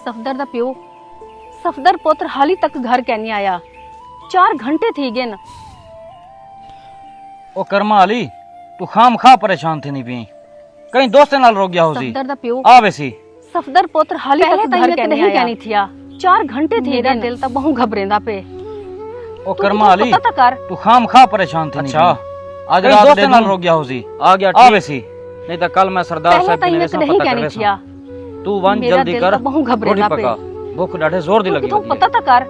सफदर दा प्यो सफदर पुत्र हाली तक घर कै नहीं आया। 4 घंटे थी गए न। ओ कर्मा अली तू खाम खा परेशान थी नहीं पी कहीं दोस्त नाल रो गया हो सी सफदर दा प्यो आवे सी सफदर पुत्र हाली तक घर कै नहीं आया। थिया 4 घंटे थी गए दिल ता बहु घबरेंदा पे। ओ कर्मा अली पता कर तू खाम खा परेशान थी अच्छा आज रात दोस्त नाल रो गया हो सी आ गया आवे सी नहीं तो कल मैं सरदार साहब की नवेसा पता करवे सा तू वन जल्दी कर बहु घबरेंदा पे भूख डाढे जोर दी लगी तू पता ता कर।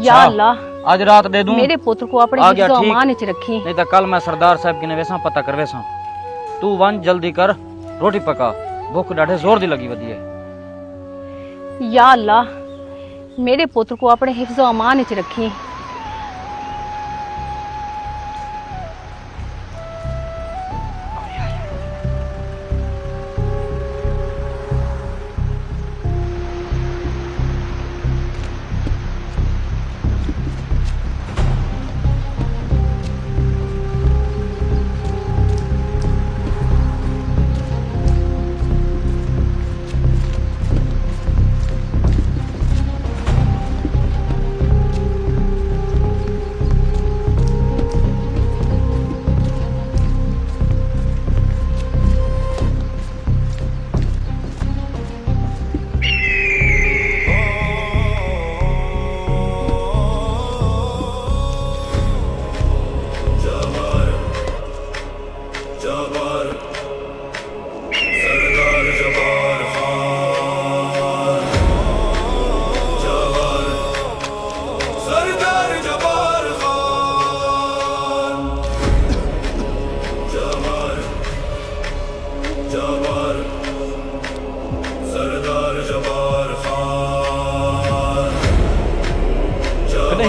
या अल्लाह आज रात दे दूं मेरे पुत्र को अपने हिफ्ज़ व अमान विच रखी नहीं तो कल मैं सरदार साहब की नवेसा पता करवे सा तू वन जल्दी कर रोटी पका भूख डाढे जोर दी लगी वदी है। या अल्लाह मेरे पुत्र को अपने हिफ्ज़ व अमान विच रखी।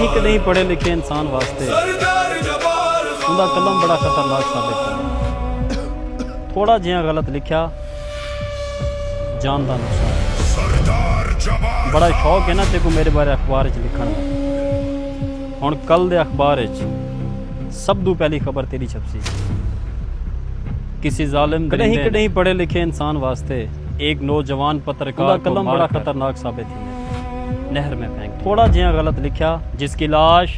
कदे पढ़े लिखे इंसान वास्ते उनका कलम बड़ा खतरनाक साबित है। थोड़ा जिहा गलत लिखा जान का नुकसान। बड़ा शौक है ना ते को मेरे बारे अखबार च लिखण दा। हुण कल दे अखबार च सब तो पहली खबर तेरी छपसी। किसी जालिम कदे पढ़े लिखे इंसान वास्ते एक नौजवान पत्रकार का कलम बड़ा खतरनाक साबित है। नहर में फेंक थोड़ा जिहा गलत लिखा जिसकी लाश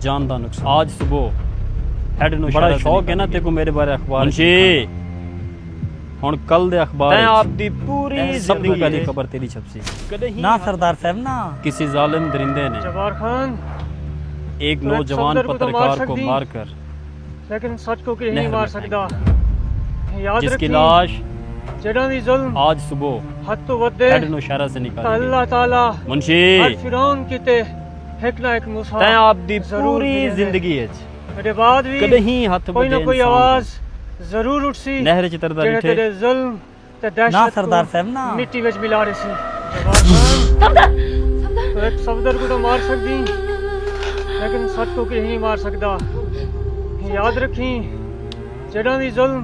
जान दा नुकसान। आज सुबह हेड नु बड़ा शौक है ना ते को मेरे बारे अखबार जी हुण कल दे अखबार आप दी पूरी जिंदगी पहली खबर तेरी छपसी ना सरदार साहब ना किसी जालिम दरिंदे ने जब्बार खान एक नौजवान पत्रकार को मारकर लेकिन सच को कहीं नहीं मार सकता। याद जिसकी लाश जेड़ा दी जुल्म आज सुबह हद तो वदे हेड नु शहरा से निकाल अल्लाह ताला मुंशी हर फिरौन कीते एक ना एक मूसा तै आप दी पूरी जिंदगी है मेरे बाद भी कदे ही हाथ कोई ना कोई आवाज जरूर उठसी नहर च तरदा जेड़े तेरे जुल्म ते दहशत ना सरदार साहब ना मिट्टी विच मिला रहे सी। जब्बार खान एक सफदर को तो मार सकदी लेकिन सच को कहीं नहीं मार सकता। याद रखी जेड़ा दी जुल्म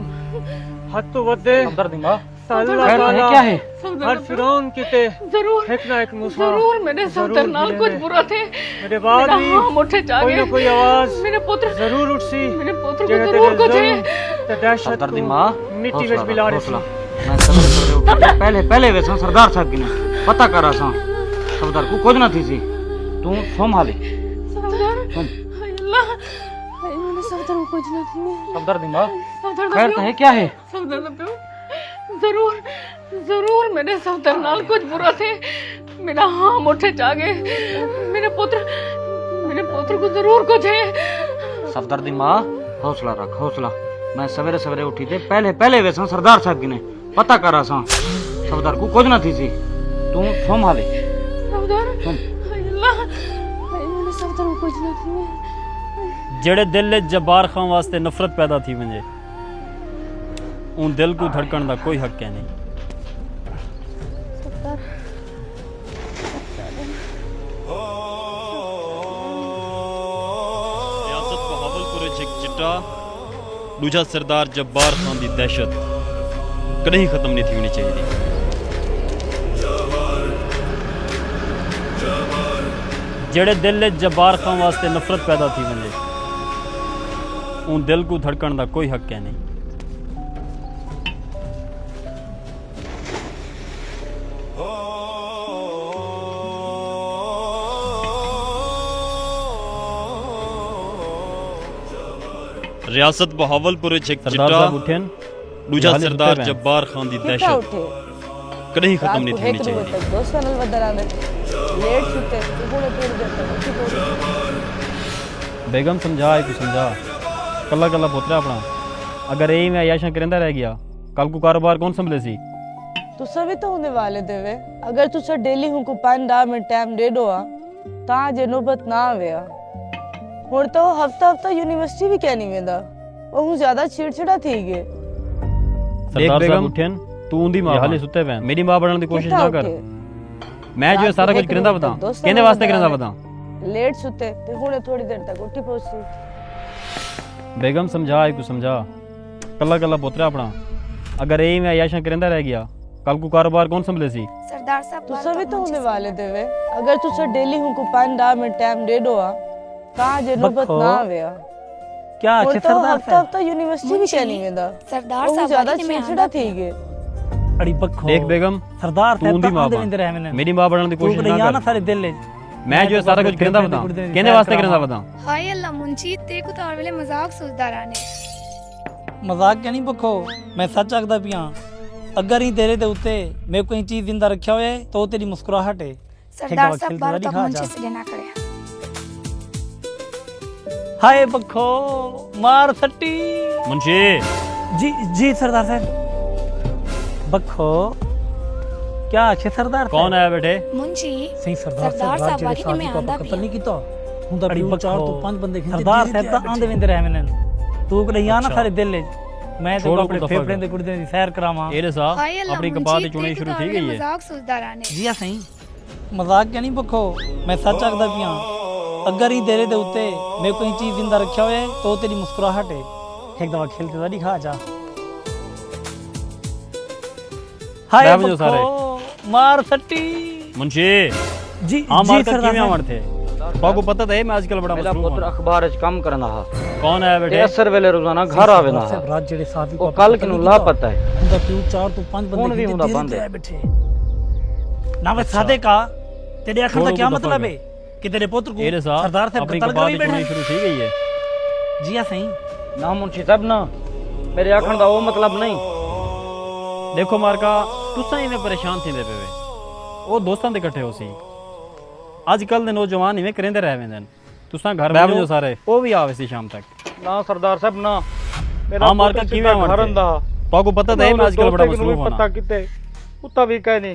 हद तो वदे अल्लाह ताला क्या है हर फिरौन कीते जरूर एक ना एक मूसा जरूर मेरे सफदर नाल कुछ बुरा थे। मेरे बाद भी हम उठे जागे कोई ना कोई आवाज मेरे पुत्र जरूर उठसी मेरे पुत्र को जेड़े जरूर कुछ तेरे है। जुल्म ते दहशत को मिट्टी विच मिला रहे सी। मैं सवेरे सवेरे उठ पहले पहले वैसा सरदार साहब की ने पता करा सा सरदार को कुछ ना थी सी तू संभाले सफदर अल्लाह हाय मेरे सफदर को कुछ ना थी। सरदार दिमाग सफदर खैर तो है क्या है सफदर दा प्यो जरूर जरूर मेरे सफदर नाल कुछ बुरा थे। मेरा हाम उठे जागे मेरे पुत्र को जरूर कुछ है। सफदर दी माँ हौसला रख हौसला। मैं सवेरे सवेरे उठी थे पहले पहले वैसा सरदार साहब की ने पता करा सा सरदार को कुछ ना थी सी तू संभाले सफदर अल्लाह हाय मेरे सफदर को कुछ ना थी। जेड़े दिल जब्बार खान वास्ते नफरत पैदा थी वंजे उन दिल को धड़कन का कोई हक है नहीं। रियासत बहावलपुर एक चिट्टा दूजा सरदार जब्बार खान की दहशत कदे ही खत्म नहीं थी होनी चाहिए। जेड़े दिल जब्बार खान वास्ते नफरत पैदा थी वंजे उन दिल को धड़कन का कोई हक है नहीं। ਰਿਆਸਤ ਬਹਾਵਲਪੁਰ ਚ ਇੱਕ सरदार ਚਿੱਟਾ साहब उठेन ਦੂਜਾ ਹਾਲੇ ਸਰਦਾਰ ਸੁੱਤੇ ਪਏ। ਜੱਬਾਰ ਖਾਨ ਦੀ कितना ਦਹਿਸ਼ਤ उठे ਕਦੇ ਹੀ रात ਖਤਮ ਨਹੀਂ को ਹੋਣੀ 1 बजे ਚਾਹੀਦੀ तक 2 चैनल बदल आने लेट छुट्टे थोड़ी थोड़ी देर तक उठी पड़ी बेगम समझा है, तू समझा कल्ला कल्ला पुत्र अपना अगर यही में अयाशा करेंदा रह गया कल को कारोबार कौन संभले सी तुसा भी तो होने वाले देवे अगर तुसा डेली हूं को 5-10 मिनट टाइम दे दो ता जे नौबत ना आवे हुण तो हफ्ता हफ्ता यूनिवर्सिटी भी कहनी वेंदा और हूं ज्यादा चिड़चिड़ा थी गए सरदार साहब उठेन तू उंदी मां हाले सुते पे मेरी मां बनने की कोशिश ना कर मैं जो रात सारा को कुछ एक करेंदा बजे बता तक दोस्त कहने ने वास्ते करेंदा बताया। बता लेट सुते ते हुणे थोड़ी देर तक उठी पहुंची बेगम समझा है, तू समझा कल्ला कल्ला पुत्र अपना अगर यही में अयाशा करेंदा रह गया कल को कारोबार कौन संभले सी सरदार साहब तुसा भी तो होने वाले देवे अगर तुसा डेली हूं को 5-10 मिनट टाइम दे दो ता जे नौबत ना आवे क्या हुण अच्छे तो सरदार हफ्ता हफ्ता यूनिवर्सिटी भी कहनी वेंदा सरदार और हूं साहब ज्यादा आगे में चिड़चिड़ा आंदा थी गए अड़ी पक्खो देख बेगम सरदार तू उंदी मां देविंदर है मैंने मेरी मां बनने की तू कोशिश कहीं ना आना कर सारे दिल ले मैं जो सारा कुछ करेंदा बता कहने वास्ते करेंदा बता हाय अल्लाह मुंशी ते को तार वेले मजाक सोचदा रहने मजाक क्या नहीं पक्खो मैं सच आखदा पिया अगर ही तेरे दे उत्ते मैं कोई चीज जिंदा रखा हुए तो वो तेरी मुस्कुराहट है सरदार साहब खेलते बार वाली तक खा मुंशी जा। से लेना करे हाय पक्खो मार सट्टी मुंशी जी सरदार साहब बखो क्या अच्छे सरदार कौन आया बेटे मुंशी सही सरदार सरदार साहब साहब राज आगे जेड़े में साथी आंदा पापा पिया कतल नहीं कीता हुंदा अड़ी पियो 4 पक्खो तो 5 बंदे खिंदे सरदार साहब तो आंदे विंदे रह मैंने तू कहीं आना अच्छा। सारे दिल ले मैं तो छोड़ो अपने कुल फेफड़े दफा दे गुर्दे दी सैर करावां एरे साहब हाय अल्लाह अपनी मुंशी कपाल ते चुनी को शुरू तार थी वेले गई है मजाक सोचदा रहने जी हाँ सही मजाक क्या नहीं पक्खो मैं सच आखदा पिया अगर ही तेरे दे उत्ते मैं कोई चीज जिंदा रखा हुए तो वो तेरी मुस्कुराहट है एक दफा खेलते तो दिखा जा हाय बैठ जाओ सारे। पक्खो मार सट्टी मुंशी जी हाँ जी मार कर सरदार किवें साहब। आमड़ थे बाको पता था मैं आजकल बड़ा मेरा मसरूफ पुत्र हूं अखबार च काम करना हा कौन आया ते बेटे असर वेले रोजाना घर आवेंदा हा साहब राज जेड़े साथी वो कल किनु लापता है हुंदा पियो 4 तो 5 कौन बंदे भी खिंदे हुंदा देर बंद है। ते बैठे ना वे सादे का तेरे आखिर छोड़ो का क्या को मतलब दफा है कि तेरे पुत्र को एरे साहब सरदार साहब अपनी कत्ल कपाल कर चुनी बैठे शुरू थी गई है जी हाँ सही ना मुंशी साहब ना मेरे आखण दा वो मतलब नहीं देखो मारका तुसा ही में परेशान थी पे वे वो दोस्तां दे इकट्ठे हो सी अजकल दे नौजवान इवें करेंदे रह वेंदे तुसा घर में जो सारे वो भी आवे सी शाम तक ना सरदार साहब ना हाँ मारका किवें आमड़ थे बाको पता था मैं आजकल बड़ा मसरूफ हूं पता किते उता भी कहने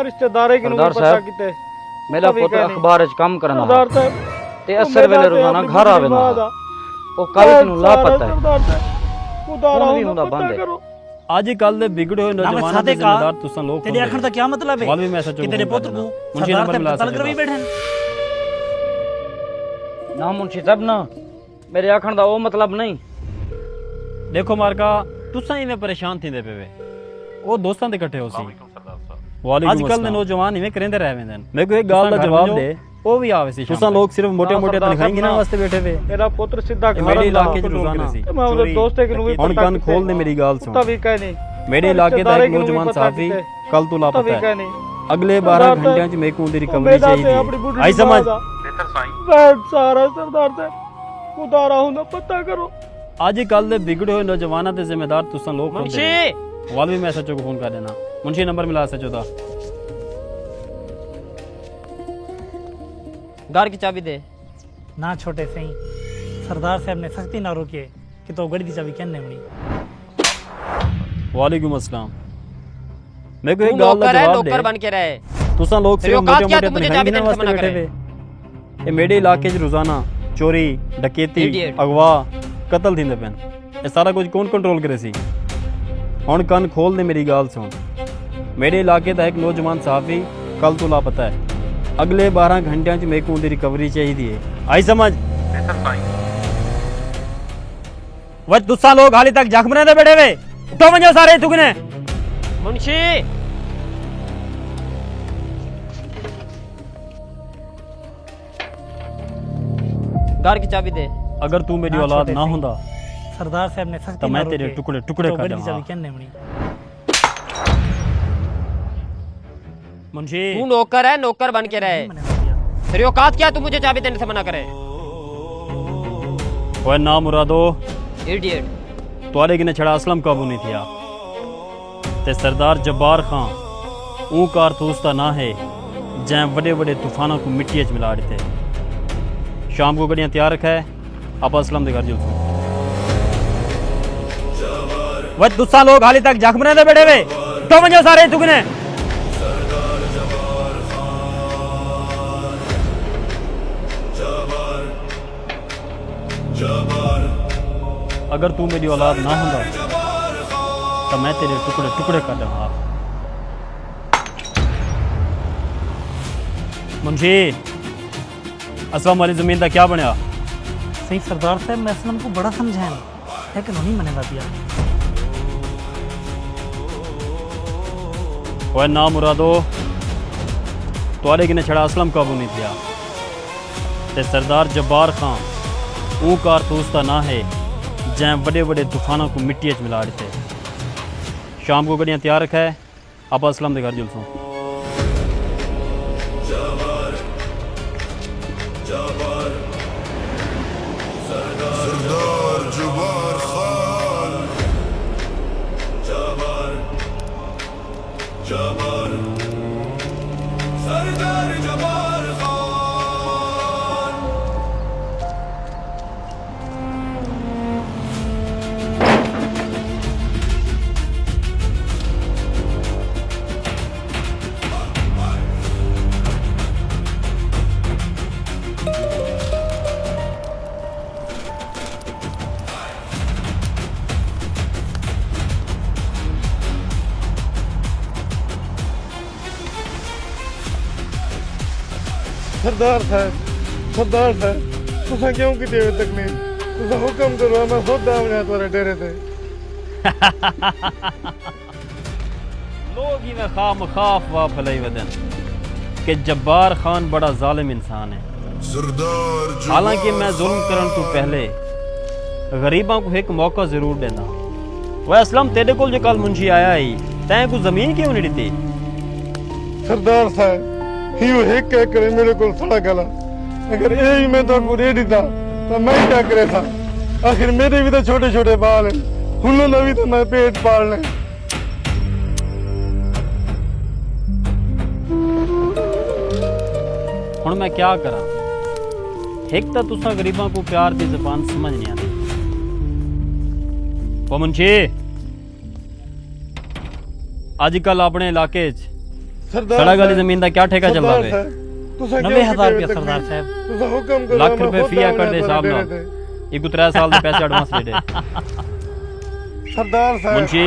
रिश्तेदारे किनु सरदार पता साहब, किते मेरा पुत्र अखबार च काम करना हा सरदार साहब ते असर वेले रोजाना घर आवेंदा हा वो कल किनु लापता है सरदार साहब उदारा कौन भी होना हुंदा पता बंद है। करो आजकल दे बिगड़े हुए ना मैं नौजवानों सादे दे का जिम्मेदार तुसा लोग तेरे आखिर का क्या मतलब है वाल भी मैं सच कि तेरे पुत्र को मुंशी सरदार नंबर साहब मिला कत्ल कर भी बैठे ना मुंशी साहब ना मेरे आखण दा वो मतलब नहीं देखो मारका तुसा ही में परेशान थी पे वे वो दोस्तां दे इकट्ठे हो सी अजकल दे नौजवान इवें करेंदे रह वेंदे मैं कोई एक गाल दा जवाब दे वो भी आवे सी तुसा लोग सिर्फ मोटे मोटे सरदार तनखाही साहब गिनने ना। वास्ते बैठे वे मेरा पुत्र सीधा ये घर मेरे आंदा इलाके च रोजाना मैं उधर दोस्ते किनु भी हुन पता कान खोल दे मेरी गाल उता सुन भी कहने मेरे इलाके दा रिश्तेदारे एक किनु भी नौजवान पता साथी किते। कल तो उता भी लापता है कहने अगले 12 घंटियां च मेरे को उंदी रिकवरी मेरा ते चाहिए अपनी बुढ़ी आई समझ बैठ सारा सरदार साहब उदारा होना पता करो अजकल दे बिगड़े हुए नौजवानों दे जिम्मेदार तुसा लोग मुंशी वाल भी मैं सचो को फोन कर देना मुंशी नंबर मिला सचो दा घर की चाबी दे ना छोटे सही सरदार साहब ने सख्ती ना रोके कि तो गड़ी दी चाबी कहने मणी वालेकुम अस्सलाम मैं कोई तू एक गाल दा नौकर है जवाब नौकर दे बन के रहे तुसा लोग तेरी सिर्फ औकात मोटे क्या मोटे तू मुझे तनखाही चाबी गिनने देने से वास्ते मना बैठे करे? वे ये मेरे इलाके च रोजाना चोरी डकैती Idiot. अगवा कत्ल थींदे पैन ये सारा कुछ कौन कंट्रोल करे सी हुन कान खोल दे मेरी गाल सुन मेरे इलाके दा एक नौजवान सहाफी कल तो लापता है अगले 12 घंटियां च मेरे को उंदी रिकवरी चाहिए आई समझ वह तुसा लोग हाली तक जख्म दे बैठे वे उठो वंजो सारे तुगने मुंशी घर की चाबी दे अगर तू मेरी ना औलाद छोटे ना सही। होंदा सरदार साहब ने सख्ती तो ना मैं रोके तेरे टुकड़े टुकड़े तो कर गड़ी दी दूंगा चाबी कहने मणी मुंशी तू नौकर है नौकर बन के रहे मैंने किया तेरी औकात क्या तू मुझे चाबी देने से मना करे ओए ना मुरादो इडियट तुआरे किने छड़ा असलम काबू नहीं थिया ते सरदार जब्बार खां ऊ कारतूस दा ना है जै बड़े बड़े तूफानों को मिट्टी च मिला देते। शाम को गड्डियां तैयार रखा है, आप असलम दे घर जुलसूं। वह दुस्सा लोग हाली तक जख्म दे बैठे वे तो वजह सारे तुगने अगर तू मेरी औलाद ना होगा तो मैं तेरे टुकड़े टुकड़े कर दूंगा। मुंशी असलम वाली जमीन का क्या बनया? सही सरदार साहब, मैं असलम को बड़ा समझाया लेकिन उन्हीं मने ना दिया। वह ना मुरादो तुआरे किने छड़ा असलम काबू नहीं थिया ते सरदार जब्बार खां ऊ कारतूस दा ना है जै बड़े बड़े तूफानों को मिट्टी च मिला देते। शाम को गड्डियां तैयार रखा है, आप असलम दे घर जुलसूं। सरदार साहब तुसा क्यों की देवे तकलीफ? तुसा हुक्म करो, मैं खुद आऊंगा तुम्हारे डेरे ते। लोग ही में खाम खाफ वा फलाई वदन कि जब्बार खान बड़ा जालिम इंसान है। हालांकि मैं जुल्म करन तो पहले गरीबों को एक मौका जरूर देना। वह असलम तेरे को जो कल मुंशी आया ही तैं को जमीन क्यों नहीं दी? सरदार साहब हियो एक कह करे मेरे को थोड़ा गला, अगर यही मैं तो को दे देता तो मैं क्या करे था? आखिर मेरे भी तो छोटे छोटे बाल हैं, उन्होंने भी तो मैं पेट पालने। हुण मैं क्या करा? एक तो तुसा गरीबों को प्यार की जबान समझ नहीं आती। वो मुंशी आजकल अपने इलाके सड़क वाली जमीन का क्या ठेका चल रहा है? 90,000 रुपया सरदार साहब। लाख रुपए फी कर दे साहब ना, एक 3 साल के पैसे एडवांस ले दे। सरदार साहब मुंशी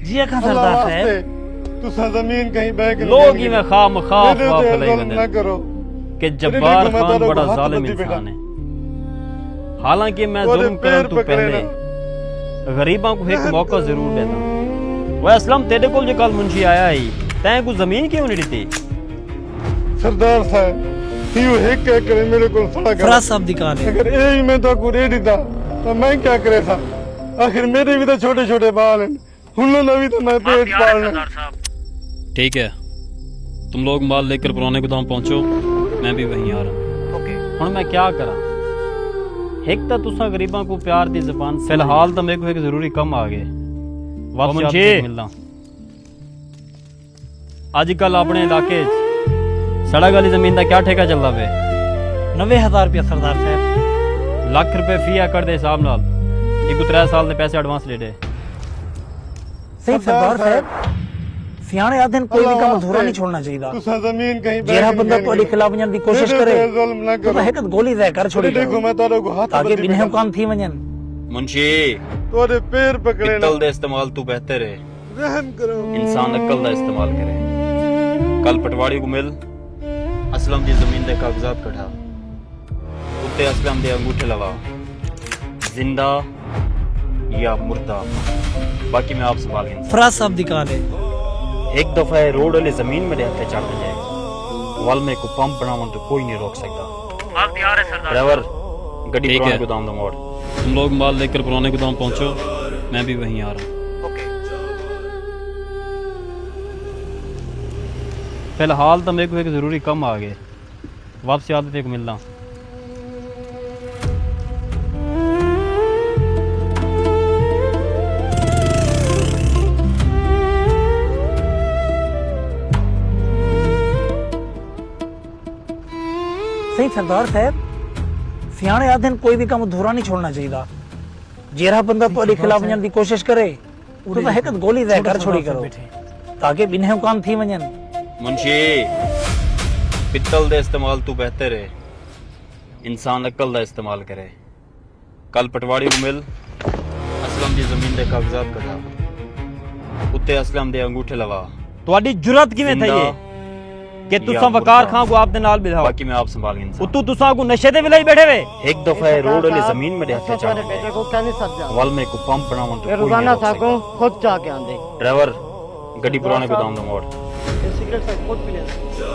जी अखा सरदार साहब, तुसा जमीन कहीं बह के लोग ही में खाम खाफ वा फलाई ना वदन करो कि जब्बार खान बड़ा जालिम इंसान है। हालांकि मैं जुल्म करन तो पहले गरीबों को एक मौका जरूर देना। वह असलम तेरे को जो कल मुंशी आया ही तैं को जमीन क्यों नहीं दी? सरदार साहब हियो एक कह करे मेरे को थोड़ा गला, फराज साहब दी कहानी। अगर यही मैं तो को दे देता तो मैं क्या करे था? आखिर मेरे भी तो छोटे छोटे बाल हैं, उन्होंने भी तो मैं पेट पालने। ठीक है, तुम लोग माल लेकर पुराने गोदाम पहुंचो, मैं भी वहीं आ रहा हूँ। हुण मैं क्या करा? एक तो तुसा गरीबों को प्यार दी जबान, फिलहाल तो मेरे को एक जरूरी कम आ गए, वापस आपसे मिलना। आजकल अपने इलाके सड़क वाली जमीन का क्या ठेका चल रहा है? 90,000 रुपया सरदार साहब। लाख रुपए फी कर दे हिसाब नाल, एक 3 साल के पैसे एडवांस ले दे। सही सरदार साहब, सियाने आदन कोई भी काम अधूरा नहीं छोड़ना चाहिए। तुसा जमीन कहीं बह जेड़ा के बंदा नहीं तोड़ी खिलाफ वजन दी कोशिश करे जुल्म ना तो करो। एक गोली दे कर छोड़ी देखो मैं तारे को हाथ ताकि बिना हुकाम थी वजन। मुंशी तोरे पैर पकड़े ना, पित्तल दे इस्तेमाल तू बेहतर है, रहम करो। इंसान अक्ल का इस्तेमाल करे। कल पटवारी को मिल, असलम दी जमीन दे कागजात कढ़ा, उत्ते असलम दे अंगूठे लगा, जिंदा या मुर्दा, बाकी मैं आप संभाल लेंगे। फराज साहब दी कहानी। एक दफा रोड वाली जमीन में रहते चढ़ जाए, वाल में को पंप बनावन तो कोई नहीं रोक सकता। ड्राइवर गड्डी पुराने गोदाम दा मोड़। तुम लोग माल लेकर पुराने गोदाम पहुंचो, मैं भी वहीं आ रहा हूँ। फिलहाल तो मेरे को एक जरूरी कम आ गए, वापस आदत को मिलना। सरदार साहब सियाने आदमी कोई भी काम अधूरा नहीं छोड़ना चाहिए। जेरा बंदा ਤੁਹਾਡੇ खिलाफ वञण ਦੀ कोशिश करे तो हिक गोली दे कर छोड़ी करो ताकि बिना काम थी वञन। मुंशी पित्तल दे इस्तेमाल तू बेहतर है, इंसान अकल दा इस्तेमाल करे। कल पटवाड़ी को मिल असलम दी जमीन दे कागजात कढा, उत्ते असलम दे अंगूठे लगा। ਤੁਹਾਡੀ ਜੁਰਤ ਕਿਵੇਂ થઈ ਹੈ ਕਿ ਤੁਸੀਂ ਵਕਾਰ ਖਾਂ को आप दे नाल बिठाओ? बाकी मैं आप संभाल लेंगे। उतू तुसा को नशे दे विलाई बैठे वे। एक दफा रोड वाली जमीन में हथे चाहे बेटे को क्या नहीं सद वाल में को पंप बनावन तो रोजाना साको खुद जाके आंदे। ड्राइवर गड्डी पुराने गोदाम दा मोड़। ये सिगरेट से खुद पी ले,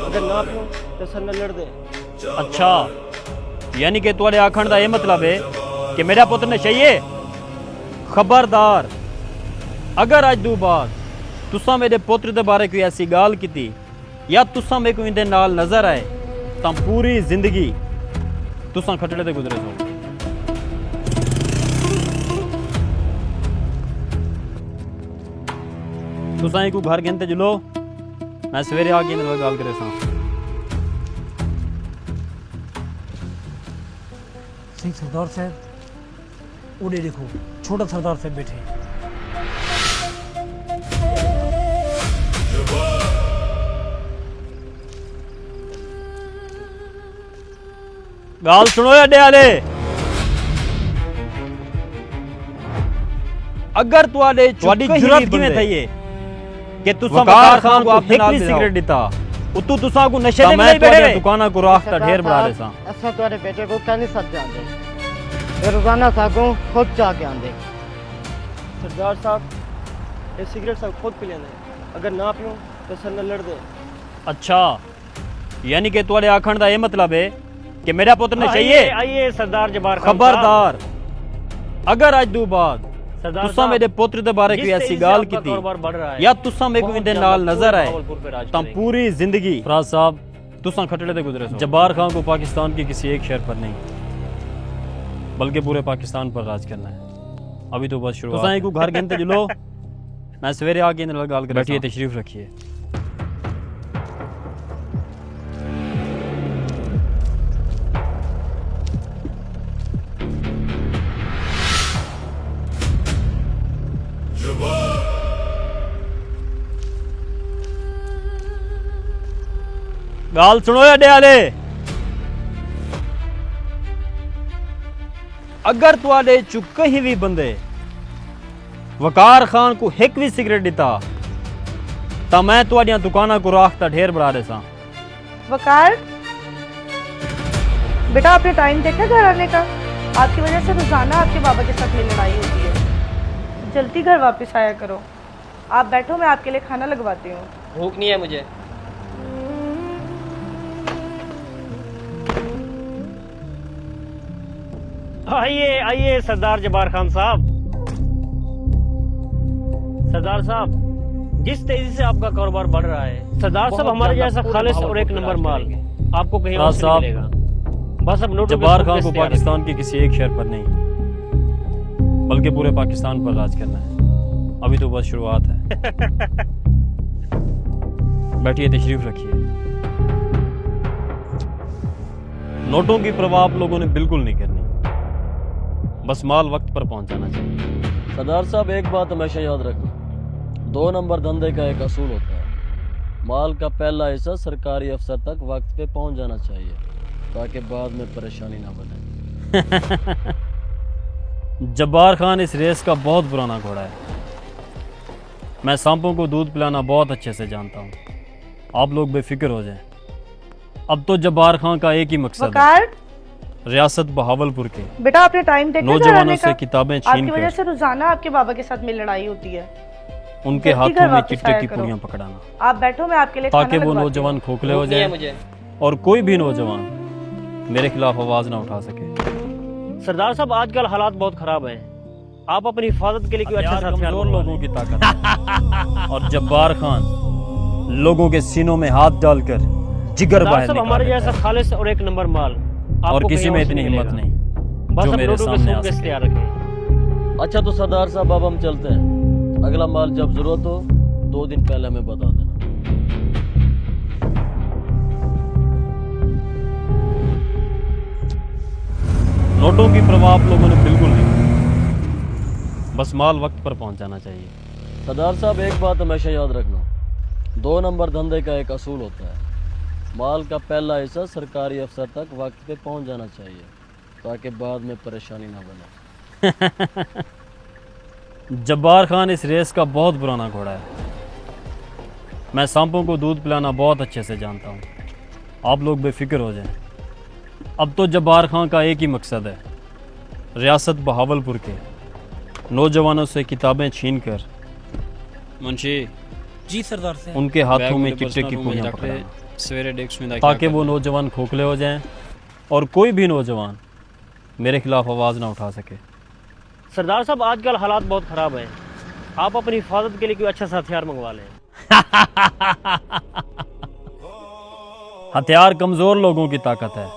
अगर ना पियो तो सर न लड़ दे। अच्छा यानी कि तुम्हारे आखण दा ये मतलब है कि मेरा पुत्र नशई है? खबरदार, अगर अज दू बाद तुसा मेरे पुत्र दे बारे कोई ऐसी गाल कीती या तुसा मेरे को इंदे नाल नजर आए तां पूरी जिंदगी तुसा खटड़े ते गुजरे सो। तुसा को घर गिनते जुलो, मैं सवेरे आके इन्हां नाल गल करे सां। सिंह सरदार साहब उड़े देखो छोटा सरदार साहब बैठे। गाल सुनो अड्डे वाले, अगर तुहाडे तुहाडी जुरत किवें थई है कि तुसा वकार खान को अपने नाल सिगरेट दिता, उतू तुसा को नशे दे विलाई बैठे दुकाना को राख दा ढेर बढ़ा दे सां। ऐसा तुम्हारे बेटे को क्या नहीं सद आंदे। ये रोजाना साको खुद जाके आंदे। सरदार साहब ये सिगरेट सब खुद पी लेने, अगर ना पियो तो सर न लड़ दे। अच्छा यानी कि तुहाडे आखण दा ये मतलब है कि मेरा पुत्र नशई है? आइए सरदार जबार खान खबरदार, अगर अज दू बाद तुसा मेरे पुत्र दे बारे कोई ऐसी गाल कीती या तुसा मेरे को इंदे नाल नजर आए तां पूरी जिंदगी फराज साहब तुसा खटड़े ते गुजरे सो। जब्बार खान को पाकिस्तान के किसी एक शहर पर नहीं बल्कि पूरे पाकिस्तान पर राज करना है। अभी तो बस शुरू। तुसा को घर गिनते जुलो, मैं सवेरे आके इन्हां नाल गल कर। बैठिए, तशरीफ रखिए। गाल सुनो अड्डे वाले, अगर तुहाडे चु कहीं भी बंदे वकार खान को एक भी सिगरेट दिता तां मैं तुहाडियां दुकानां को राख दा ढेर बढ़ा दे सां। वकार बेटा आपने टाइम देखा घर आने का? आपकी वजह से रोजाना आपके बाबा के साथ में लड़ाई होती है। जल्दी घर वापस आया करो। आप बैठो, मैं आपके लिए खाना लगवाती हूँ। भूख नहीं है मुझे। आइए आइए सरदार जबार खान साहब। सरदार साहब जिस तेजी से आपका कारोबार बढ़ रहा है, सरदार साहब हमारे जैसा खालिस और एक नंबर माल आपको कहीं और से नहीं मिलेगा। बस अब नोट जब्बार खान को पाकिस्तान के किसी एक शहर पर नहीं बल्कि पूरे पाकिस्तान पर राज करना है। अभी तो बस शुरुआत है। बैठिए, तशरीफ रखिए। नोटों की परवाह आप लोगों ने बिल्कुल नहीं करनी, बस माल वक्त पर पहुंचाना चाहिए। सरदार साहब एक बात हमेशा याद रखना, 2 नंबर धंधे का एक असूल होता है, माल का पहला हिस्सा सरकारी अफसर तक वक्त पे पहुंच जाना चाहिए ताकि बाद में परेशानी ना बने। जब्बार खान इस रेस का बहुत पुराना घोड़ा है। मैं सांपों को दूध पिलाना बहुत अच्छे से जानता हूँ। आप लोग बेफिक्र हो जाएं। अब तो जब्बार खान का एक ही मकसद है, रियासत बहावलपुर के बेटा आपने टाइम देखा नौजवानों से किताबें छीन आपकी वजह से रोजाना आपके बाबा के साथ में लड़ाई होती है। उनके हाथों में चिट्टे की पुड़ियां पकड़ाना, आप बैठो, मैं आपके लिए ताकि वो नौजवान खोखले हो जाए और कोई भी नौजवान मेरे खिलाफ आवाज ना उठा सके। सरदार साहब आजकल हालात बहुत खराब हैं, आप अपनी हिफाजत के लिए कोई अच्छा हथियार लोगों की ताकत और जब्बार खान लोगों के सीनों में हाथ डालकर जिगर बाहर निकाल हमारे जैसा खालिस और एक नंबर माल और किसी में इतनी हिम्मत नहीं बस जो मेरे सामने आ सके। तैयार रखें। अच्छा तो सरदार साहब अब हम चलते हैं, अगला माल जब जरूरत हो 2 दिन पहले हमें बता देना। नोटों की परवाह आप लोगों ने बिल्कुल नहीं की। बस माल वक्त पर पहुंच जाना चाहिए। सरदार साहब एक बात हमेशा याद रखना, 2 नंबर धंधे का एक असूल होता है, माल का पहला हिस्सा सरकारी अफसर तक वक्त पे पहुंच जाना चाहिए ताकि बाद में परेशानी ना बने। जब्बार खान इस रेस का बहुत पुराना घोड़ा है। मैं सांपों को दूध पिलाना बहुत अच्छे से जानता हूँ। आप लोग बेफिक्र हो जाएं। अब तो जब्बार खान का एक ही मकसद है, रियासत बहावलपुर के नौजवानों से किताबें छीनकर मुंशी जी सरदार से उनके हाथों में चिट्टे की पुड़ियाँ पकड़ाना, सवेरे डेस्क में ताकि वो नौजवान खोखले हो जाएं और कोई भी नौजवान मेरे खिलाफ आवाज़ ना उठा सके। सरदार साहब आजकल हालात बहुत ख़राब हैं, आप अपनी हिफाजत के लिए कोई अच्छा सा हथियार मंगवा लें। हथियार कमज़ोर लोगों की ताकत है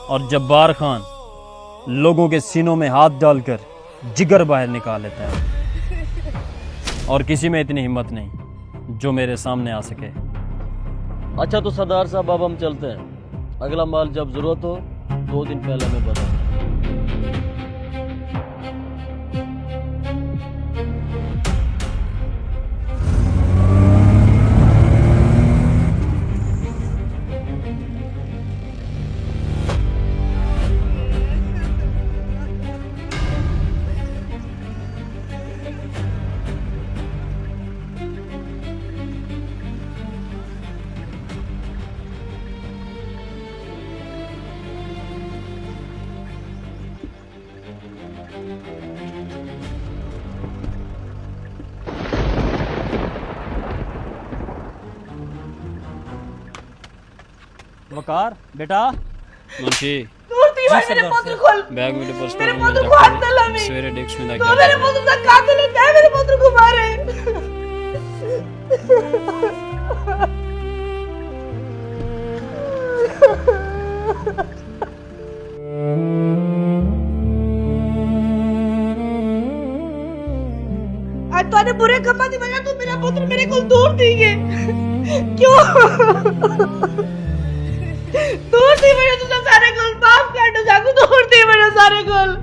और जब्बार खान लोगों के सीनों में हाथ डालकर जिगर बाहर निकाल लेता है, और किसी में इतनी हिम्मत नहीं जो मेरे सामने आ सके। अच्छा तो सरदार साहब अब हम चलते हैं, अगला माल जब ज़रूरत हो 2 दिन पहले हमें बताएं। वकार बेटा, मुंशी मेरे पुत्र को बैग में पर्स मेरे पुत्र को हाथ न लगे। सवेरे डेस्क में तो मेरे पुत्र का कातिल है, मेरे पुत्र को मारे। आज तूने बुरे कमा दी वजह तू मेरा पुत्र मेरे को दूर दी है। क्यों दूर दी वजह तू सारे कुल माफ कर दो, जागू दूर दी वजह सारे कुल।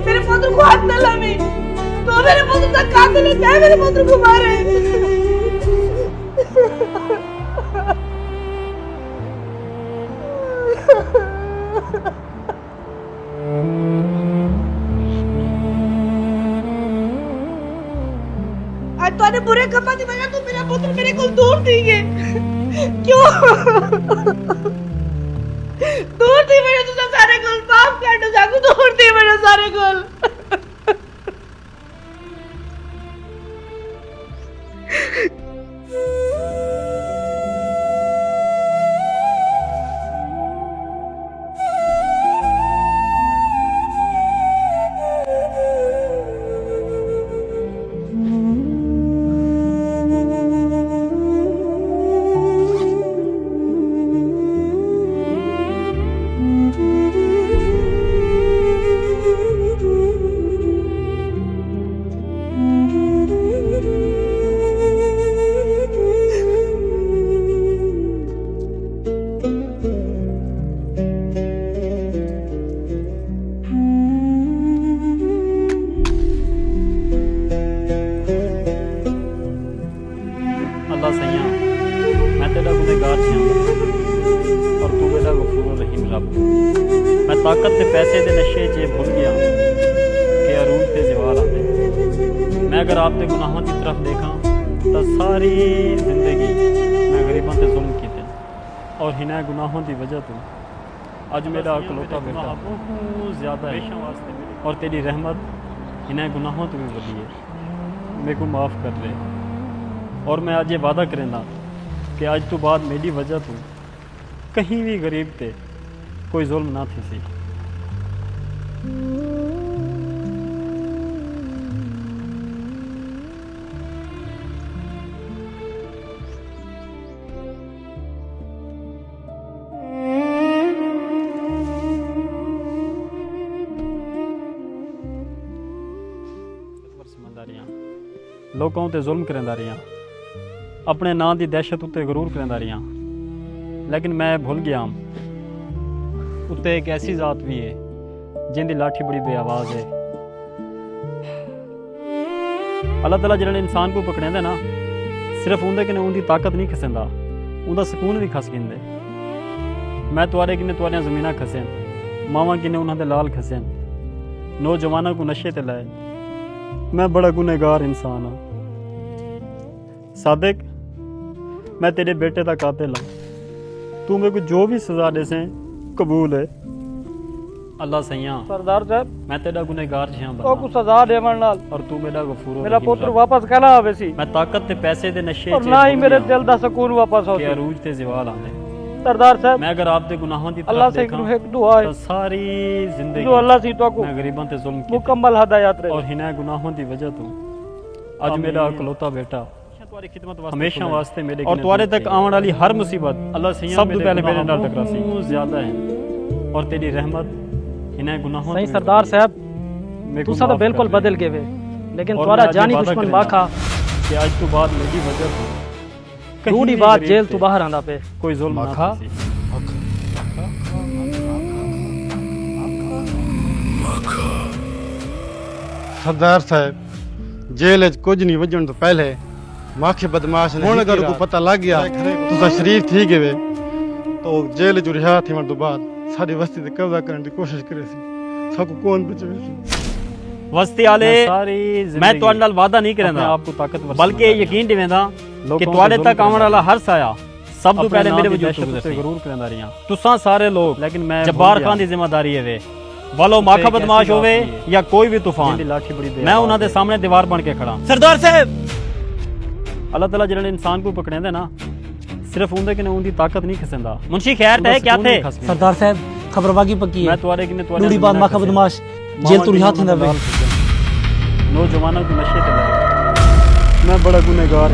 मेरे पुत्र को हाथ न लगे। तो मेरे पुत्र का कातिल है, मेरे पुत्र को मारे। आज तूने बुरे कमा दी वजह तू मेरा पुत्र मेरे को दूर दी है। क्यों दूर दी वजह तू सारे कुल माफ कर दो, जागू दूर दी वजह सारे कुल। अल्लाह सैया मैं तेरा गुनहगार छे और तू मेरा गफूर रहीम रब। मैं ताकत ते पैसे दे नशे च भुल गया कि अरूज ते जवाल आते। मैं अगर आपके गुनाहों की तरफ देखा तो सारी जिंदगी मैं गरीबों से जुल्म किए और हिना गुनाहों की वजह तो अज मेरा अकलौता बेटा बहुत ज़्यादा है और तेरी रहमत हिना गुनाहों तो भी वधी है। मेरे को माफ़ कर दे और मैं आज ये वादा करेंदा कि आज तो बाद मेरी वजह तो कहीं भी गरीब ते कोई जुल्म ना थी सी। लोगों ते जुल्म करेंदा रहा, अपने नां दी दहशत उत्ते गरूर करेंदा रहा, लेकिन मैं भुल गया उत्ते एक ऐसी जात भी है जिंदी लाठी बड़ी बेआवाज़ है। अल्लाह ताला जिन्हें इंसान को पकड़ेंदा ना सिर्फ उंदे कन्नै उंदी ताकत नहीं खसेंदा, उंदा सुकून भी खस गिंदे। मैं तुआरे किन्ने तुआरियां ज़मीनां खसें, मावां किन्ने उन्हां दे लाल खसें, नौजवानों को नशे ते लाए। मैं बड़ा गुनहगार इंसान हाँ सादिक, मैं तेरे बेटे का कातिल हाँ, तू मेरे को जो भी सजा दे से कबूल है। अल्लाह सैया सरदार साहब मैं तेरा गुनहगार जिहा ओ को सजा देवन नाल और तू मेरा गफूर मेरा पुत्र वापस कहना आवे सी। मैं ताकत ते पैसे दे नशे और ना ही मेरे दिल दा सुकून वापस हो के अरूज ते जवाल आंदे। सरदार साहब मैं अगर आप दे गुनाहों दी अल्लाह तरफ से देखा एक दुआ है तो सारी जिंदगी जो अल्लाह सी तो को मैं गरीबां ते जुल्म किया मुकम्मल हदायत रहे और हिना गुनाहों दी वजह तो आज मेरा अकलौता बेटा हमेशा वास्ते मेरे और तुम्हारे तक आने वाली हर मुसीबत अल्लाह से सब तो पहले मेरे नाल टकरासी ज्यादा है और तेरी रहमत हिना गुनाहों सही सरदार साहब तुसा तो बिल्कुल बदल गए वे, लेकिन तुम्हारा जानी दुश्मन बाखा कि आज तो बाद मेरी वजह से दूरी बात जेल तो बाहर आंदा पे कोई जुल्म ना खा सरदार साहब जेल कुछ नहीं वजन तो पहले माखे बदमाश ने हुण अगर को पता लग गया तुसा शरीफ थी गए तो जेल जो रिहा थी तो बाद सारी बस्ती ते कब्जा करने की कोशिश करे सी। सबको कौन बचे वस्ती आले मैं तुहाडे नाल वादा नहीं करदा आपको ताकतवर बल्कि यकीन दिवेंदा कि तुहाडे तक आने वाला हर साया सब तो पहले मेरे वजूद से जरूर करदा रहियां तुसां सारे लोग, लेकिन मैं जब्बार खान दी जिम्मेदारी है वे वालो माखा बदमाश होवे या कोई भी तूफान मैं उन्हां दे सामने दीवार बन के खड़ा। सरदार साहब अल्लाह ताला जिन्हें इंसान को पकड़ेंदा ना सिर्फ उंदे कन्नै उंदी ताकत नहीं खसेंदा। मुंशी खैर है क्या थे सरदार साहब खबर बागी पक्की है। मैं तुआरे किन्ने तुआरे दूरी बाद माखा बदमाश जेल तो रिहा थींदा वे नौजवानों को नशे ते लाए। मैं बड़ा गुनहगार